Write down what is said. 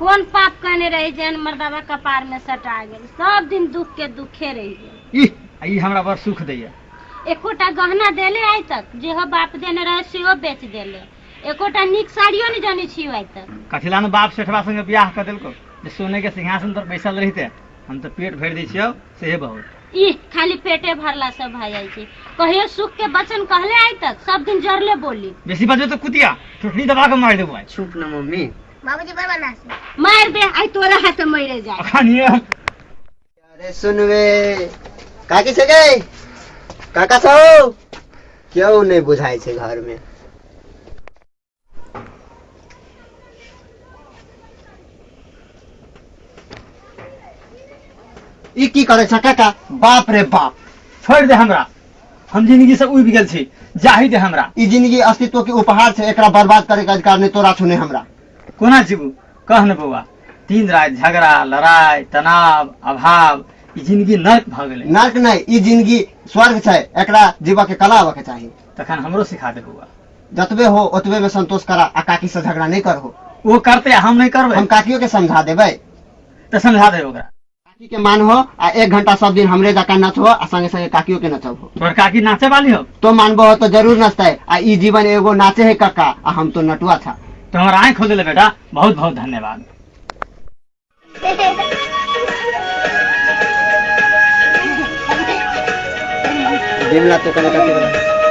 कौन पाप कहने रही जैन मर्दावा कपार में सटा गेल, सब दिन दुख के दुखे रही गेल। ई हमरा बड़ सुख दैया। एकोटा गहना देले आइ तक, जेहो बाप देने रहे सेहो बेच देले। एकोटा निक साड़ियो नहीं जानी छियो आइ तक। कथिलान बाप सेठवा संगे बियाह कर देलको, जे सोने के सिंहासन पर बैसल रहते, हम तो पेट भर दै छियो सेहे बहुत। ई खाली पेटे भरला सब भाई आई छी, कहियो सुख के बचन कहले आइ तक, सब दिन जरले बोली। बेसी बजो तो कुतिया ठुठनी दबा के मार देबो। चुप न मम्मी। बाबूजी बरबना से मार दे, आई तोरा हाथ से मरे जाए। अखनिए अरे सुनवे काकी से गए काका सो क्यों नहीं बुझाई छे घर में। ई की करे छ काका? बाप रे बाप, छोड़ दे हमरा, हम जिंदगी से उब गेल छी, जाहि दे हमरा। ई जिंदगी अस्तित्व के उपहार छे, एकरा बर्बाद करे के अधिकार नहीं तोरा छुने हमरा। कोना जीबू कह न बउआ, दिन रात झगड़ा लड़ाई तनाव अभाव, ई जिंदगी नर्क भ गेलै। नर्क नहीं, ई जिंदगी स्वर्ग छे, एकरा जीवा के कला होके चाहिए। तखन हमरो सिखा दे बउआ। जतबे हो ओतबे में संतोष करा, आ काकी से झगड़ा नहीं करहो। वो करते हम नहीं करबे। हम काकियों के समझा देबै। तो समझा दे ओकरा। काकी के मान हो आ 1 घंटा सब दिन हमरे जका नचहो, आ संगे संगे काकियों के नचबो। तोर काकी नाचे वाली हो तो मानबो हो तो जरूर नचते। आ ई जीवन एगो नाचे है काका, आ हम तो नटुआ था। तो हमारा आँख खोल ले बेटा, बहुत बहुत धन्यवाद। बिमला तो कने काकी